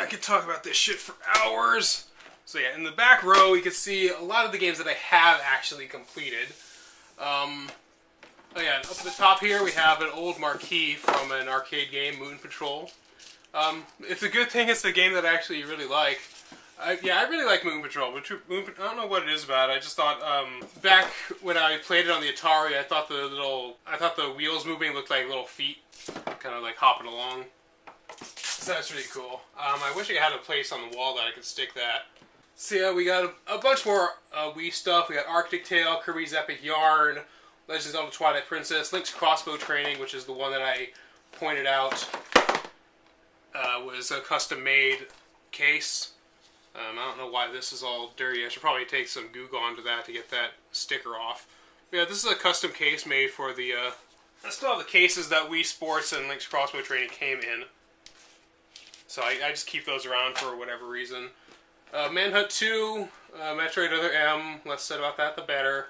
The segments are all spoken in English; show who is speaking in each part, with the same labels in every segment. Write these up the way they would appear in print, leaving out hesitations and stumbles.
Speaker 1: could talk about this shit for hours. So yeah, in the back row, you can see a lot of the games that I have actually completed. Oh yeah, up at the top here, we have an old marquee from an arcade game, Moon Patrol. It's a good thing it's a game that I actually really like. Yeah, I really like Moon Patrol. I don't know what it is about it. I just thought, back when I played it on the Atari, I thought the wheels moving looked like little feet, kind of like hopping along. So that's really cool. I wish I had a place on the wall that I could stick that. So yeah, we got a bunch more Wii stuff. We got Arctic Tail, Kirby's Epic Yarn, Legends of the Twilight Princess, Link's Crossbow Training, which is the one that I pointed out was a custom-made case. I don't know why this is all dirty. I should probably take some Goo Gone to that to get that sticker off. But yeah, this is a custom case made for the... I still have the cases that Wii Sports and Link's Crossbow Training came in. So I just keep those around for whatever reason. Manhunt 2, Metroid Other M, less said about that the better.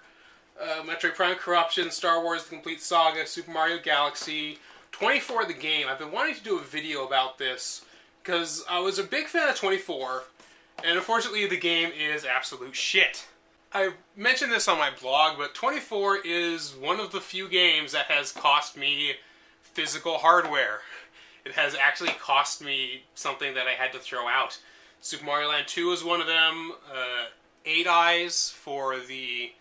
Speaker 1: Metroid Prime Corruption, Star Wars The Complete Saga, Super Mario Galaxy, 24 the game. I've been wanting to do a video about this because I was a big fan of 24, and unfortunately the game is absolute shit. I mentioned this on my blog, but 24 is one of the few games that has cost me physical hardware. It has actually cost me something that I had to throw out. Super Mario Land 2 is one of them. 8 Eyes for the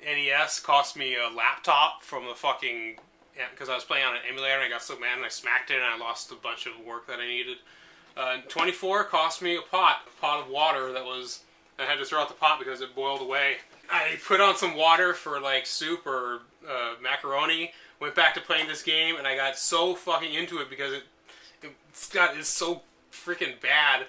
Speaker 1: NES cost me a laptop from the fucking... because I was playing on an emulator and I got so mad and I smacked it and I lost a bunch of work that I needed. 24 cost me a pot of water that was... I had to throw out the pot because it boiled away. I put on some water for like soup or macaroni, went back to playing this game, and I got so fucking into it because it's so freaking bad.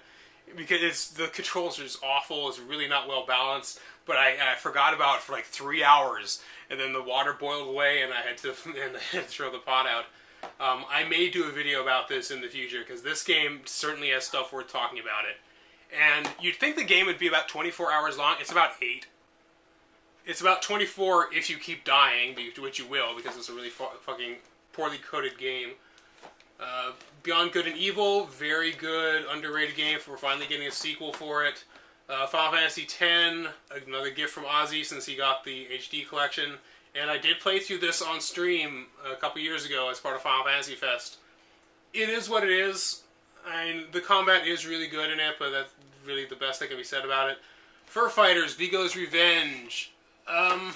Speaker 1: Because the controls are just awful, it's really not well balanced, but I forgot about it for like 3 hours, and then the water boiled away and I had to throw the pot out. I may do a video about this in the future, because this game certainly has stuff worth talking about it. And you'd think the game would be about 24 hours long. It's about 8. It's about 24 if you keep dying, which you will, because it's a really fucking poorly coded game. Beyond Good and Evil, very good, underrated game. We're finally getting a sequel for it. Final Fantasy X, another gift from Ozzy since he got the HD collection. And I did play through this on stream a couple years ago as part of Final Fantasy Fest. It is what it is. I mean, the combat is really good in it, but that's really the best that can be said about it. Fur Fighters, Vigo's Revenge. I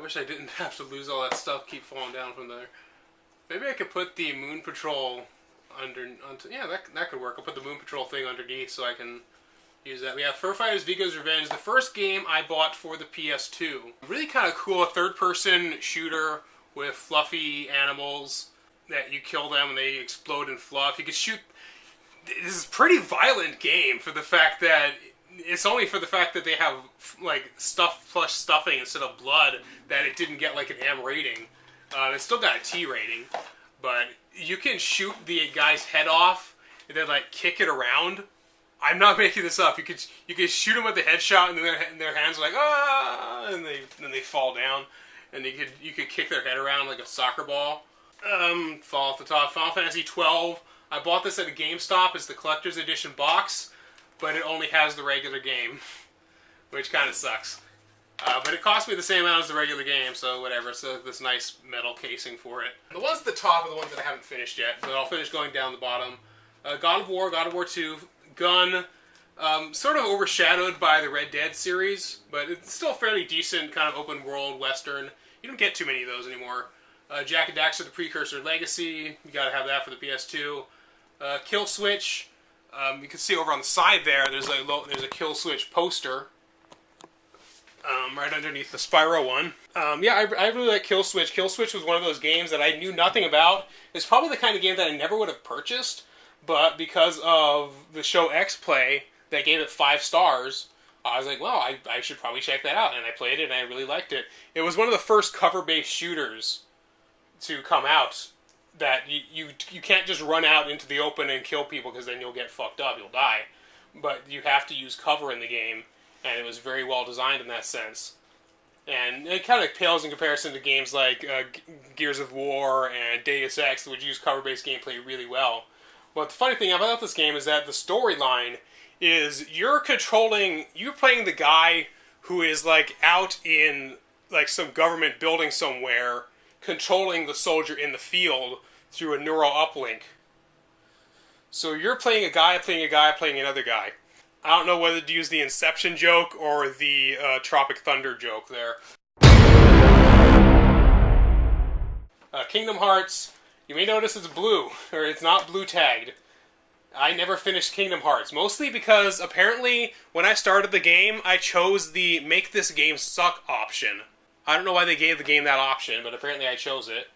Speaker 1: wish I didn't have to lose all that stuff, keep falling down from there. Maybe I could put the Moon Patrol yeah, that could work. I'll put the Moon Patrol thing underneath so I can use that. We have Fur Fighters, Vigo's Revenge, the first game I bought for the PS2. Really kind of cool, a third-person shooter with fluffy animals that you kill them and they explode in fluff. You can shoot... This is a pretty violent game for the fact that... It's only for the fact that they have, like, stuff plus stuffing instead of blood that it didn't get, like, an M rating. It's still got a T rating, but you can shoot the guy's head off and then, like, kick it around. I'm not making this up. You could shoot them with the headshot and then their hands are like, ah, and then they fall down. And you could kick their head around like a soccer ball. Fall off the top. Final Fantasy XII. I bought this at a GameStop. It's the collector's edition box, but it only has the regular game, which kind of sucks. But it cost me the same amount as the regular game, so whatever. So this nice metal casing for it. The ones at the top are the ones that I haven't finished yet, but I'll finish going down the bottom. God of War 2, Gun, sort of overshadowed by the Red Dead series, but it's still fairly decent, kind of open world western. You don't get too many of those anymore. Jak and Daxter, the Precursor Legacy, you gotta have that for the PS2. Kill Switch, you can see over on the side there, there's a Kill Switch poster. Right underneath the Spyro one. Yeah, I really like Kill Switch. Kill Switch was one of those games that I knew nothing about. It's probably the kind of game that I never would have purchased, but because of the show X-Play that gave it 5 stars, I was like, well, I should probably check that out. And I played it and I really liked it. It was one of the first cover-based shooters to come out that you can't just run out into the open and kill people because then you'll get fucked up, you'll die. But you have to use cover in the game. And it was very well designed in that sense. And it kind of pales in comparison to games like Gears of War and Deus Ex, which use cover-based gameplay really well. But the funny thing about this game is that the storyline is you're playing the guy who is like out in like some government building somewhere, controlling the soldier in the field through a neural uplink. So you're playing a guy, playing another guy. I don't know whether to use the Inception joke or the Tropic Thunder joke there. Kingdom Hearts, you may notice it's blue, or it's not blue tagged. I never finished Kingdom Hearts, mostly because apparently when I started the game, I chose the make this game suck option. I don't know why they gave the game that option, but apparently I chose it.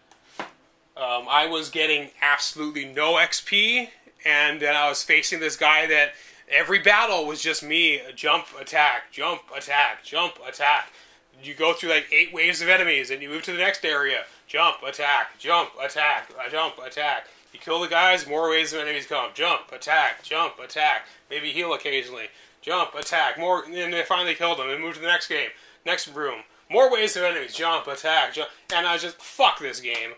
Speaker 1: I was getting absolutely no XP, and then I was facing this guy that every battle was just me, jump, attack, jump, attack, jump, attack. You go through like 8 waves of enemies, and you move to the next area. Jump, attack, jump, attack, jump, attack. You kill the guys, more waves of enemies come. Jump, attack, maybe heal occasionally. Jump, attack, more, and then they finally killed them, and move to the next game. Next room. More waves of enemies. Jump, attack, jump. And I was just, fuck this game.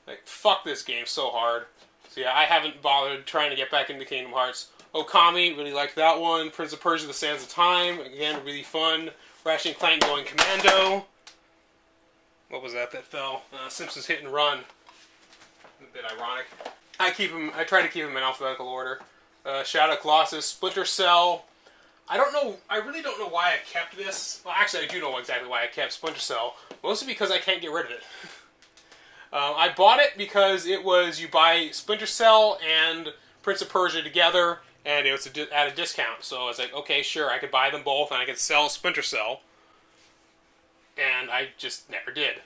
Speaker 1: Like, fuck this game so hard. So yeah, I haven't bothered trying to get back into Kingdom Hearts. Okami, really liked that one. Prince of Persia, The Sands of Time, again, really fun. Ratchet and Clank Going Commando. What was that fell? Simpsons Hit and Run. A bit ironic. I try to keep them in alphabetical order. Shadow Colossus, Splinter Cell. I really don't know why I kept this. Well, actually, I do know exactly why I kept Splinter Cell. Mostly because I can't get rid of it. I bought it because it was, you buy Splinter Cell and Prince of Persia together, and it was at a discount. So I was like, okay, sure, I could buy them both, and I could sell Splinter Cell. And I just never did.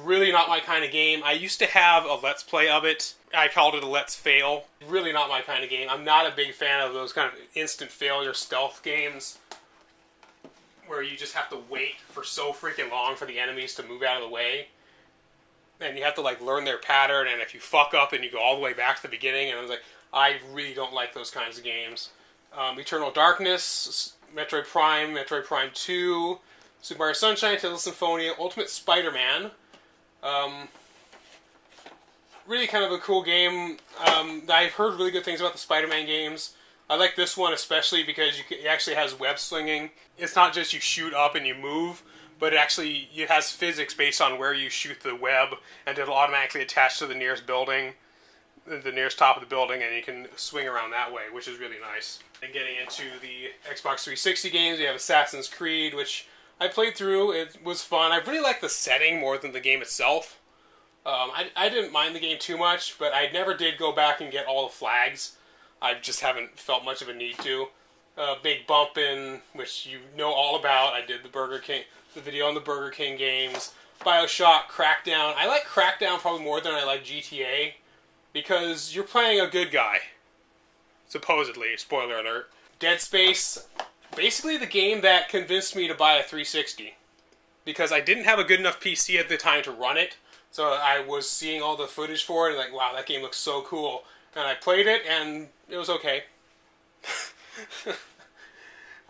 Speaker 1: Really not my kind of game. I used to have a Let's Play of it. I called it a Let's Fail. Really not my kind of game. I'm not a big fan of those kind of instant failure stealth games where you just have to wait for so freaking long for the enemies to move out of the way. And you have to like learn their pattern, and if you fuck up and you go all the way back to the beginning, and I was like, I really don't like those kinds of games. Eternal Darkness, Metroid Prime 2, Super Mario Sunshine, Tales of Symphonia, Ultimate Spider-Man. Really kind of a cool game. I've heard really good things about the Spider-Man games. I like this one especially because it actually has web slinging. It's not just you shoot up and you move, but it has physics based on where you shoot the web, and it'll automatically attach to the nearest building, the nearest top of the building, and you can swing around that way, which is really nice. And getting into the Xbox 360 games, we have Assassin's Creed, which I played through. It was fun. I really like the setting more than the game itself. I didn't mind the game too much, but I never did go back and get all the flags. I just haven't felt much of a need to. Big Bumpin', which you know all about. I did the video on the Burger King games. BioShock, Crackdown. I like Crackdown probably more than I like GTA, because you're playing a good guy. Supposedly, spoiler alert. Dead Space, basically the game that convinced me to buy a 360. Because I didn't have a good enough PC at the time to run it, so I was seeing all the footage for it, and like, wow, that game looks so cool. And I played it, and it was okay.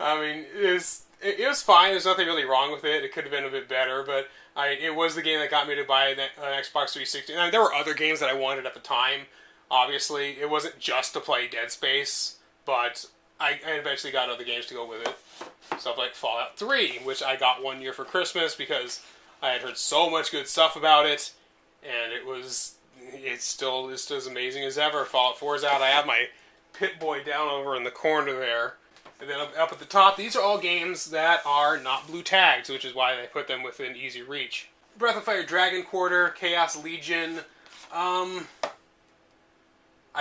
Speaker 1: I mean, it was fine. There's nothing really wrong with it. It could have been a bit better, but it was the game that got me to buy an Xbox 360. And there were other games that I wanted at the time. Obviously, it wasn't just to play Dead Space, but I eventually got other games to go with it. Stuff like Fallout 3, which I got one year for Christmas because I had heard so much good stuff about it, and it's still as amazing as ever. Fallout 4 is out. I have my Pit-Boy down over in the corner there. And then up at the top, these are all games that are not blue tagged, which is why they put them within easy reach. Breath of Fire Dragon Quarter, Chaos Legion. I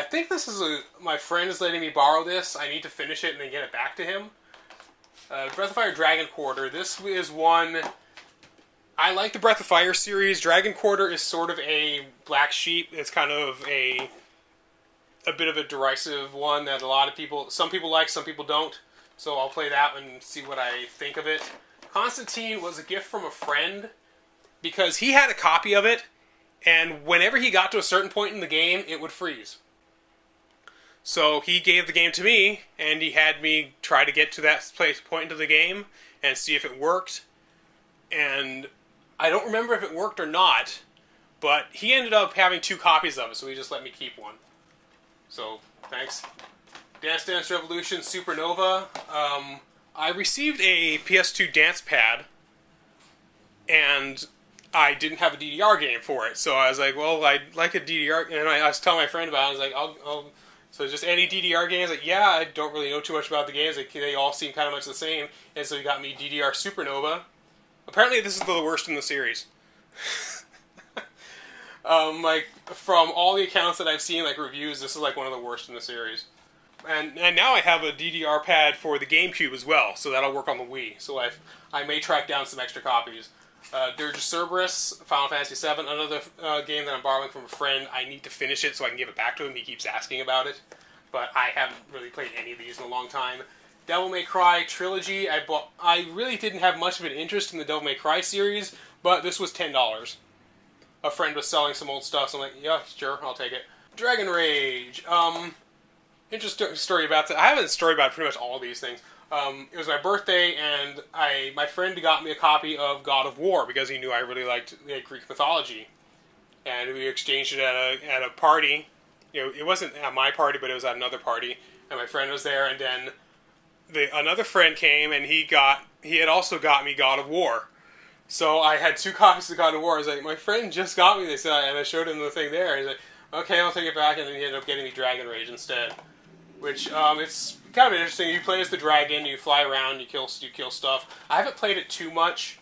Speaker 1: think this is my friend is letting me borrow this. I need to finish it and then get it back to him. Breath of Fire Dragon Quarter. This is one... I like the Breath of Fire series. Dragon Quarter is sort of a black sheep. It's kind of a bit of a derisive one that some people like, some people don't. So I'll play that and see what I think of it. Constantine was a gift from a friend because he had a copy of it, and whenever he got to a certain point in the game, it would freeze. So he gave the game to me, and he had me try to get to that point into the game and see if it worked. And I don't remember if it worked or not, but he ended up having 2 copies of it, so he just let me keep one. So Thanks. Dance Dance Revolution Supernova. I received a PS2 dance pad, and I didn't have a DDR game for it. So I was like, well, I'd like a DDR, and I was telling my friend about it. I was like, so just any DDR games? Like, yeah, I don't really know too much about the games. Like, they all seem kind of much the same. And so he got me DDR Supernova. Apparently, this is the worst in the series. Like, from all the accounts that I've seen, like reviews, this is like one of the worst in the series. And now I have a DDR pad for the GameCube as well, so that'll work on the Wii. So I may track down some extra copies. Dirge of Cerberus, Final Fantasy VII, another game that I'm borrowing from a friend. I need to finish it so I can give it back to him. He keeps asking about it, but I haven't really played any of these in a long time. Devil May Cry Trilogy. I really didn't have much of an interest in the Devil May Cry series, but this was $10. A friend was selling some old stuff, so I'm like, yeah, sure, I'll take it. Dragon Rage. Interesting story about that. I have a story about pretty much all of these things. It was my birthday, and my friend got me a copy of God of War because he knew I really liked Greek mythology, and we exchanged it at a party. You know, it wasn't at my party, but it was at another party, and my friend was there, and then another friend came, and he had also got me God of War. So I had 2 copies of God of War. I was like, my friend just got me this, and I showed him the thing there. He's like, okay, I'll take it back, and then he ended up getting me Dragon Rage instead. Which, it's kind of interesting. You play as the dragon, you fly around, you kill stuff. I haven't played it too much.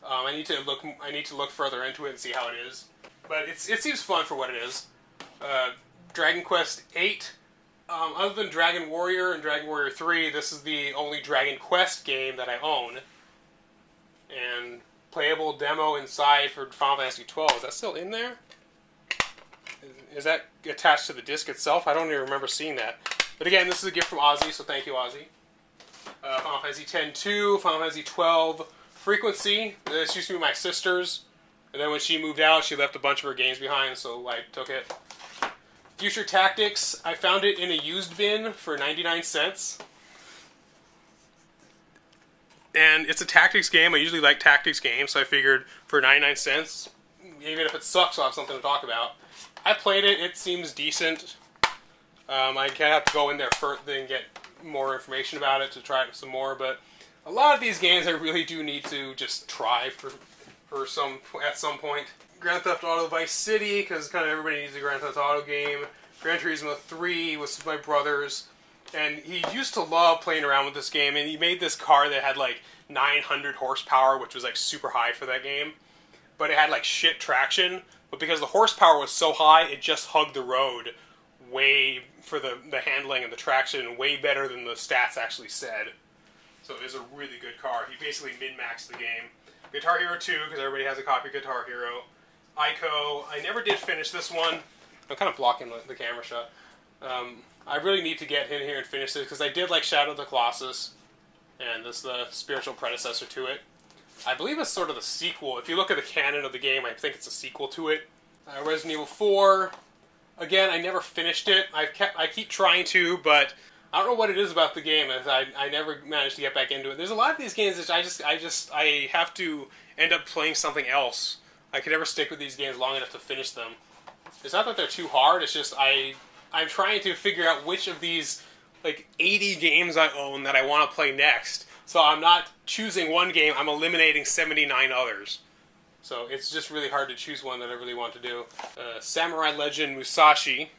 Speaker 1: I need to look further into it and see how it is. But it seems fun for what it is. Dragon Quest VIII. Other than Dragon Warrior and Dragon Warrior 3, this is the only Dragon Quest game that I own. And playable demo inside for Final Fantasy XII. Is that still in there? Is that attached to the disc itself? I don't even remember seeing that. But again, this is a gift from Ozzy, so thank you, Ozzy. Final Fantasy X-2, Final Fantasy XII, Frequency. This used to be my sister's. And then when she moved out, she left a bunch of her games behind, so I took it. Future Tactics, I found it in a used bin for 99 cents. And it's a tactics game. I usually like tactics games, so I figured for 99 cents, even if it sucks, I'll have something to talk about. I played it. It seems decent. I kind of have to go in there first and get more information about it to try it some more. But a lot of these games I really do need to just try at some point. Grand Theft Auto Vice City, because kind of everybody needs a Grand Theft Auto game. Gran Turismo 3 was my brother's. And he used to love playing around with this game, and he made this car that had like 900 horsepower, which was like super high for that game. But it had like shit traction. But because the horsepower was so high, it just hugged the road way for the handling and the traction way better than the stats actually said. So it is a really good car. He basically min-maxed the game. Guitar Hero 2, because everybody has a copy of Guitar Hero. Ico, I never did finish this one. I'm kind of blocking the camera shot. I really need to get in here and finish this, because I did like Shadow of the Colossus, and this is the spiritual predecessor to it. I believe it's sort of the sequel. If you look at the canon of the game, I think it's a sequel to it. Resident Evil 4. Again, I never finished it. I keep trying to, but I don't know what it is about the game. I never managed to get back into it. There's a lot of these games that I have to end up playing something else. I could never stick with these games long enough to finish them. It's not that they're too hard. It's just I'm trying to figure out which of these like 80 games I own that I want to play next. So I'm not choosing one game, I'm eliminating 79 others. So it's just really hard to choose one that I really want to do. Samurai Legend Musashi.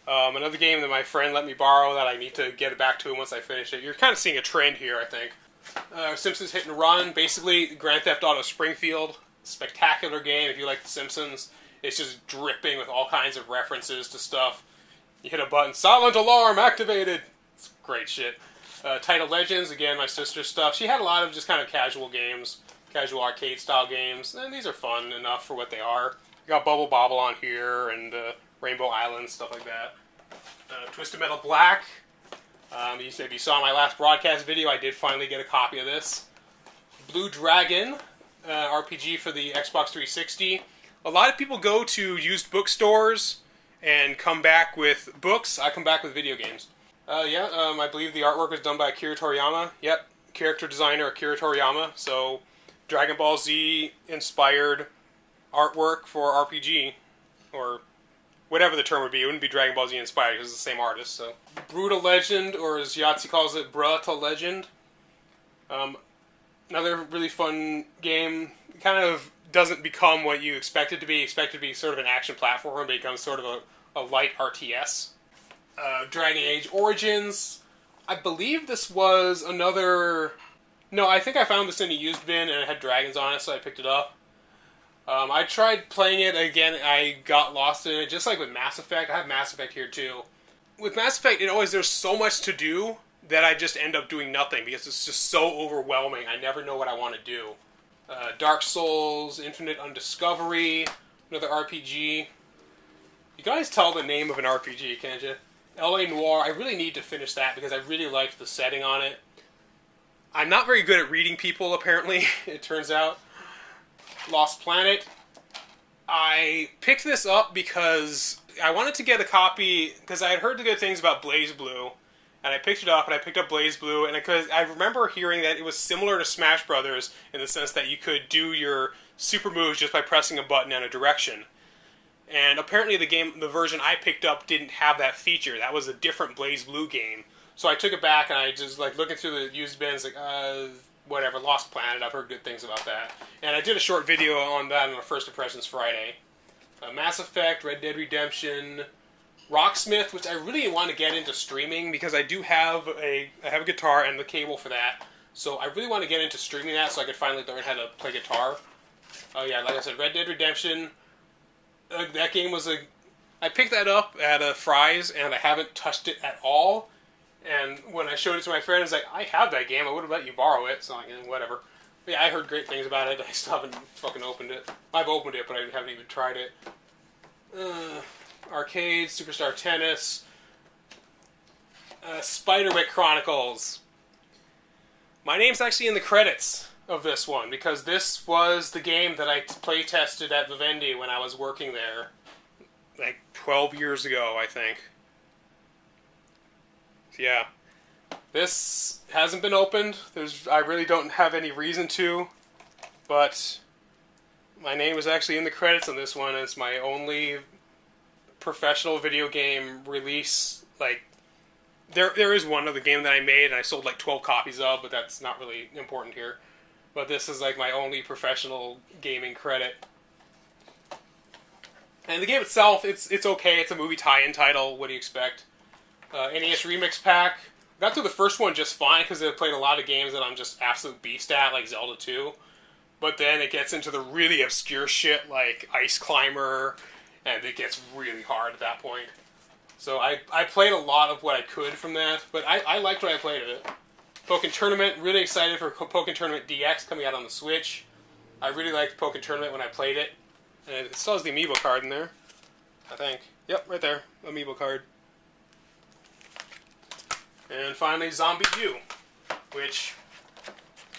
Speaker 1: Another game that my friend let me borrow that I need to get it back to him once I finish it. You're kind of seeing a trend here, I think. Simpsons Hit and Run. Basically, Grand Theft Auto Springfield. Spectacular game if you like The Simpsons. It's just dripping with all kinds of references to stuff. You hit a button, silent alarm activated! It's great shit. Title Legends, again, my sister's stuff. She had a lot of just kind of casual games, casual arcade-style games, and these are fun enough for what they are. You got Bubble Bobble on here, and Rainbow Island, stuff like that. Twisted Metal Black. If you saw my last broadcast video, I did finally get a copy of this. Blue Dragon, RPG for the Xbox 360. A lot of people go to used bookstores and come back with books. I come back with video games. I believe the artwork was done by Akira Toriyama. Yep, character designer Akira Toriyama. So, Dragon Ball Z inspired artwork for RPG, or whatever the term would be. It wouldn't be Dragon Ball Z inspired because it's the same artist. So, Brutal Legend, or as Yahtzee calls it, Brutal Legend. Another really fun game. Kind of doesn't become what you expect it to be. You expect it to be sort of an action platformer, but it becomes sort of a light RTS. Dragon Age Origins. I believe this was another... No, I think I found this in a used bin and it had dragons on it, so I picked it up. I tried playing it again. I got lost in it, just like with Mass Effect. I have Mass Effect here too. With Mass Effect, there's so much to do that I just end up doing nothing because it's just so overwhelming. I never know what I want to do. Dark Souls, Infinite Undiscovery, another RPG. You guys tell the name of an RPG, can't you? L.A. Noire. I really need to finish that because I really liked the setting on it. I'm not very good at reading people, apparently, it turns out. Lost Planet. I picked this up because I wanted to get a copy, because I had heard the good things about BlazBlue, and I picked it up, and I picked up BlazBlue, and because I remember hearing that it was similar to Smash Brothers in the sense that you could do your super moves just by pressing a button in a direction. And apparently the version I picked up didn't have that feature. That was a different BlazBlue game. So I took it back, and I just, looking through the used bins, whatever, Lost Planet, I've heard good things about that. And I did a short video on that on the First Impressions Friday. Mass Effect, Red Dead Redemption, Rocksmith, which I really want to get into streaming, because I do have I have a guitar and the cable for that. So I really want to get into streaming that so I could finally learn how to play guitar. Oh yeah, like I said, Red Dead Redemption, that game was I picked that up at Fry's, and I haven't touched it at all. And when I showed it to my friend, it's like, I have that game, I would have let you borrow it, so whatever. But yeah, I heard great things about it, I still haven't fucking opened it. I've opened it, but I haven't even tried it. Arcade, Superstar Tennis, Spiderwick Chronicles. My name's actually in the credits of this one, because this was the game that I play tested at Vivendi when I was working there, like 12 years ago, I think. Yeah, this hasn't been opened. I really don't have any reason to, but my name was actually in the credits on this one. It's my only professional video game release. There is one other game that I made and I sold 12 copies of, but that's not really important here. But this is my only professional gaming credit. And the game itself, it's okay. It's a movie tie-in title. What do you expect? NES Remix Pack. Got through the first one just fine because I played a lot of games that I'm just absolute beast at, like Zelda 2. But then it gets into the really obscure shit like Ice Climber, and it gets really hard at that point. So I played a lot of what I could from that, but I liked what I played of it. Pokken Tournament, really excited for Pokken Tournament DX coming out on the Switch. I really liked Pokken Tournament when I played it. And it still has the amiibo card in there, I think. Yep, right there, amiibo card. And finally, Zombie U, which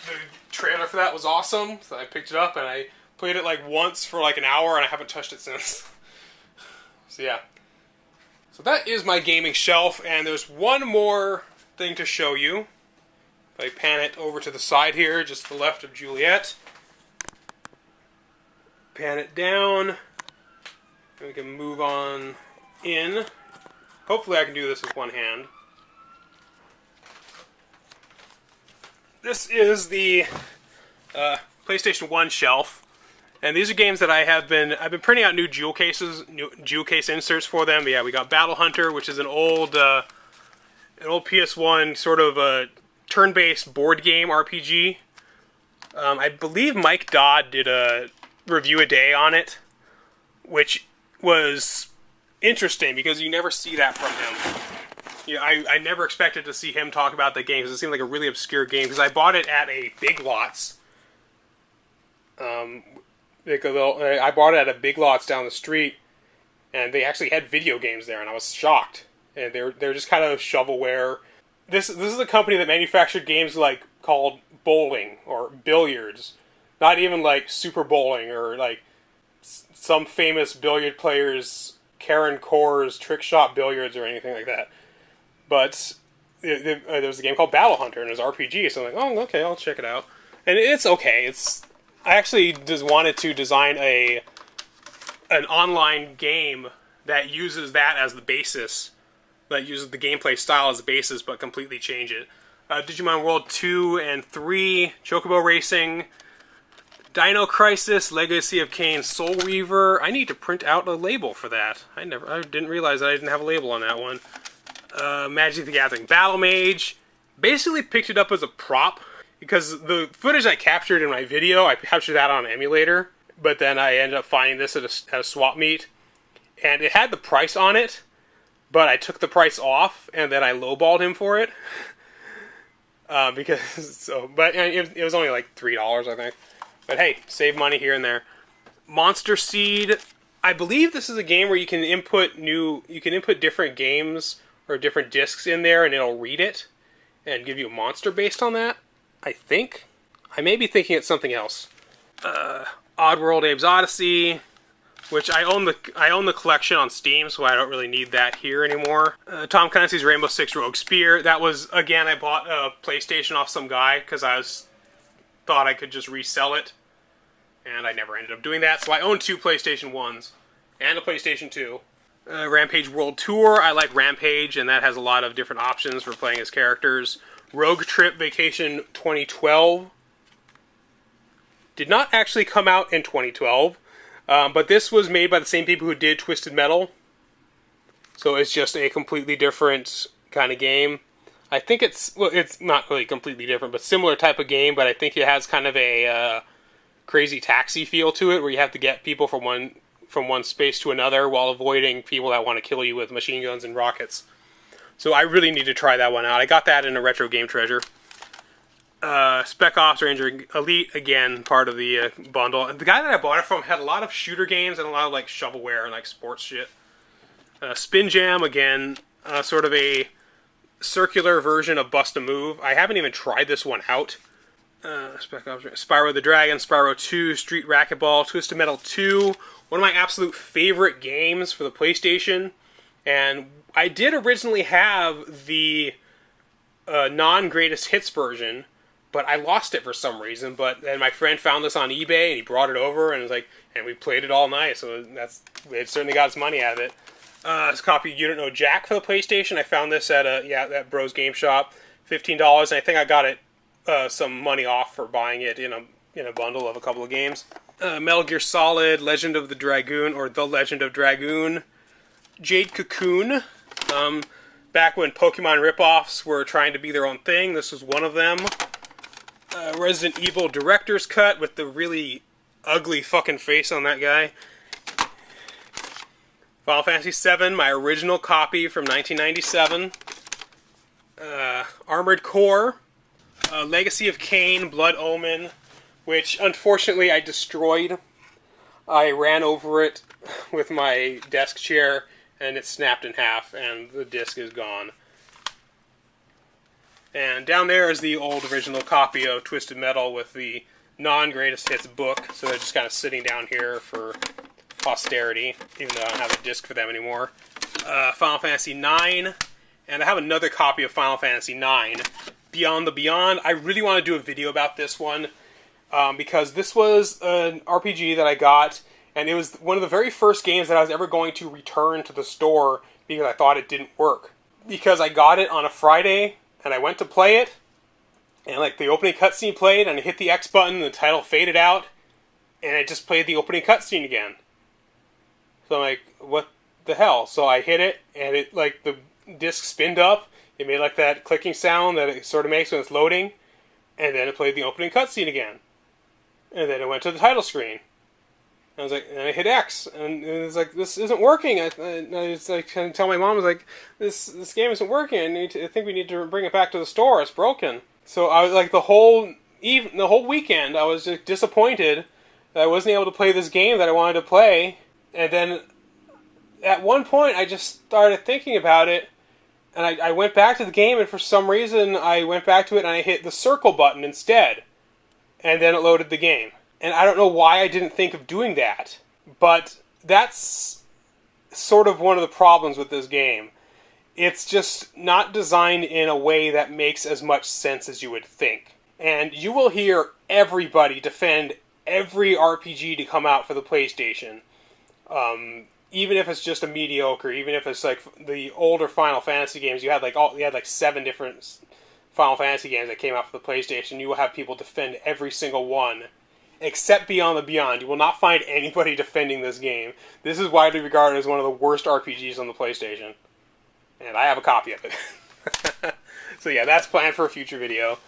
Speaker 1: the trailer for that was awesome, so I picked it up and I played it once for an hour and I haven't touched it since. So yeah. So that is my gaming shelf, and there's one more thing to show you. If I pan it over to the side here, just to the left of Juliet. Pan it down, and we can move on in. Hopefully I can do this with one hand. This is the PlayStation 1 shelf, and these are games that I've been printing out new jewel case inserts for them. Yeah, we got Battle Hunter, which is an old PS1 sort of a turn-based board game RPG. I believe Mike Dodd did a review a day on it, which was interesting because you never see that from him. Yeah, I never expected to see him talk about the game because it seemed like a really obscure game. Because I bought it at a Big Lots. I bought it at a Big Lots down the street, and they actually had video games there, and I was shocked. And they're just kind of shovelware. This is a company that manufactured games called bowling or billiards, not even Super Bowling or some famous billiard players, Karen Corr's Trick Shot Billiards or anything like that. But there was a game called Battle Hunter, and it was RPG, so I'm like, oh, okay, I'll check it out. And it's okay. I actually just wanted to design an online game that uses that as the basis, that uses the gameplay style as the basis, but completely change it. Digimon World 2 and 3, Chocobo Racing, Dino Crisis, Legacy of Kain, Soul Reaver. I need to print out a label for that. I didn't realize that I didn't have a label on that one. Magic the Gathering Battle Mage. Basically picked it up as a prop, because the footage I captured in my video, I captured that on an emulator, but then I ended up finding this at a swap meet, and it had the price on it, but I took the price off, and then I lowballed him for it. But it was only like $3, I think. But hey, save money here and there. Monster Seed. I believe this is a game where you can input different games or different discs in there, and it'll read it and give you a monster based on that. I think. I may be thinking it's something else. Oddworld Abe's Odyssey, which I own the collection on Steam, so I don't really need that here anymore. Tom Clancy's Rainbow Six Rogue Spear. That was, again, I bought a PlayStation off some guy because thought I could just resell it, and I never ended up doing that. So I own 2 PlayStation 1s and a PlayStation 2. Rampage World Tour. I like Rampage, and that has a lot of different options for playing as characters. Rogue Trip Vacation 2012. Did not actually come out in 2012. But this was made by the same people who did Twisted Metal. So it's just a completely different kind of game. I think it's not really completely different, but similar type of game, but I think it has kind of a Crazy Taxi feel to it, where you have to get people from one space to another while avoiding people that want to kill you with machine guns and rockets. So I really need to try that one out. I got that in a Retro Game Treasure. Spec Ops Ranger Elite, again, part of the bundle. And the guy that I bought it from had a lot of shooter games and a lot of like shovelware and like sports shit. Spin Jam, again, sort of a circular version of Bust a Move. I haven't even tried this one out. Spec Ops, Spyro the Dragon, Spyro 2, Street Racquetball, Twisted Metal 2. One of my absolute favorite games for the PlayStation. And I did originally have the non-greatest hits version, but I lost it for some reason. But then my friend found this on eBay, and he brought it over, and it was like, and we played it all night. So it certainly got its money out of it. It's a copy of You Don't Know Jack for the PlayStation. I found this at that Bros Game Shop, $15, and I think I got it some money off for buying it in a bundle of a couple of games. Metal Gear Solid, Legend of the Dragoon, or The Legend of Dragoon, Jade Cocoon. Back when Pokemon ripoffs were trying to be their own thing, this was one of them. Resident Evil Director's Cut with the really ugly fucking face on that guy. Final Fantasy VII, my original copy from 1997. Armored Core. Legacy of Kain, Blood Omen, which unfortunately I destroyed. I ran over it with my desk chair, and it snapped in half, and the disc is gone. And down there is the old original copy of Twisted Metal with the non-greatest hits book, so they're just kind of sitting down here for posterity, even though I don't have a disc for them anymore. Final Fantasy IX, and I have another copy of Final Fantasy IX, Beyond the Beyond. I really want to do a video about this one, because this was an RPG that I got, and it was one of the very first games that I was ever going to return to the store because I thought it didn't work. Because I got it on a Friday, and I went to play it, and like the opening cutscene played, and I hit the X button, and the title faded out, and it just played the opening cutscene again. So I'm like, what the hell? So I hit it, and it, like, the disc spinned up, it made like that clicking sound that it sort of makes when it's loading, and then it played the opening cutscene again. And then it went to the title screen. I was like, and I hit X, and it was like, this isn't working. I was like, trying to tell my mom, I was like, this game isn't working. I think we need to bring it back to the store. It's broken. So I was like, the whole weekend, I was just disappointed that I wasn't able to play this game that I wanted to play. And then at one point, I just started thinking about it, and I went back to the game, and for some reason, I went back to it, and I hit the circle button instead. And then it loaded the game. And I don't know why I didn't think of doing that, but that's sort of one of the problems with this game. It's just not designed in a way that makes as much sense as you would think. And you will hear everybody defend every RPG to come out for the PlayStation. even if it's just a mediocre, even if it's like the older Final Fantasy games, you had like 7 different Final Fantasy games that came out for the PlayStation. You will have people defend every single one, except Beyond the Beyond. You will not find anybody defending this game. This is widely regarded as one of the worst RPGs on the PlayStation, and I have a copy of it. So yeah, that's planned for a future video.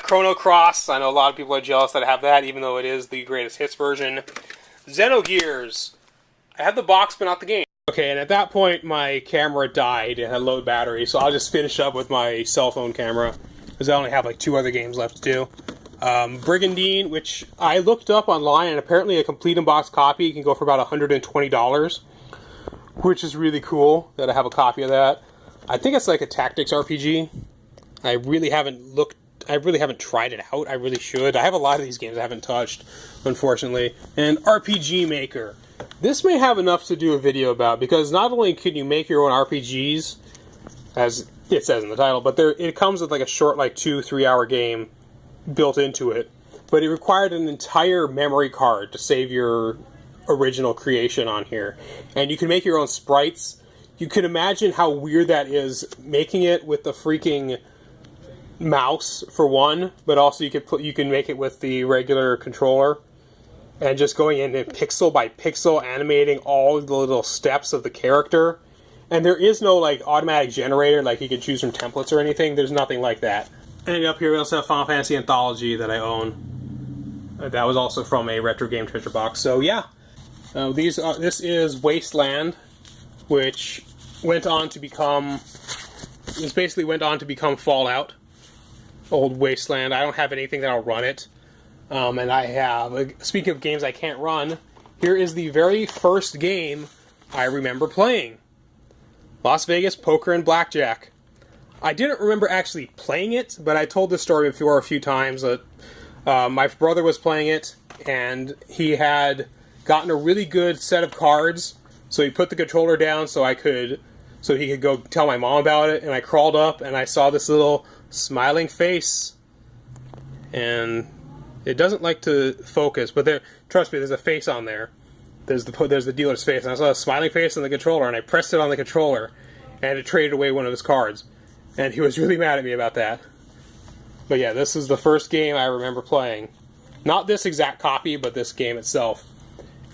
Speaker 1: Chrono Cross. I know a lot of people are jealous that I have that, even though it is the greatest hits version. Xenogears. I have the box, but not the game. Okay, and at that point, my camera died. It had low battery, so I'll just finish up with my cell phone camera, because I only have like 2 other games left to do. Brigandine, which I looked up online, and apparently a complete in-box copy can go for about $120, which is really cool that I have a copy of that. I think it's like a tactics RPG. I really haven't tried it out. I really should. I have a lot of these games I haven't touched, unfortunately. And RPG Maker. This may have enough to do a video about, because not only can you make your own RPGs, as it says in the title, but it comes with like a short, like 2-3 hour game built into it. But it required an entire memory card to save your original creation on here. And you can make your own sprites. You can imagine how weird that is, making it with the freaking mouse for one, but also you can make it with the regular controller, and just going in and pixel by pixel animating all the little steps of the character. And there is no like automatic generator like you can choose from templates or anything. There's nothing like that. And up here we also have Final Fantasy Anthology that I own. That was also from a Retro Game Treasure box. So yeah, this is Wasteland, which went on to become Fallout. Old Wasteland. I don't have anything that'll run it. And I have, speaking of games I can't run, here is the very first game I remember playing. Las Vegas Poker and Blackjack. I didn't remember actually playing it, but I told this story before a few times. That my brother was playing it, and he had gotten a really good set of cards, so he put the controller down so he could go tell my mom about it, and I crawled up, and I saw this little smiling face, and it doesn't like to focus, but trust me, there's a face on there. There's the dealer's face, and I saw a smiling face on the controller, and I pressed it on the controller, and it traded away one of his cards, and he was really mad at me about that. But yeah, this is the first game I remember playing. Not this exact copy, but this game itself.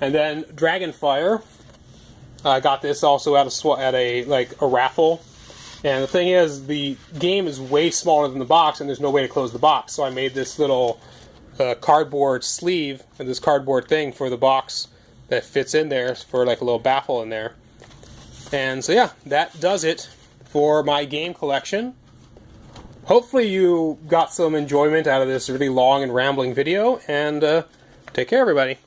Speaker 1: And then Dragonfire. I got this also at a raffle. And the thing is, the game is way smaller than the box, and there's no way to close the box. So I made this little cardboard sleeve and this cardboard thing for the box that fits in there for like a little baffle in there. And so yeah, that does it for my game collection. Hopefully you got some enjoyment out of this really long and rambling video, and take care everybody.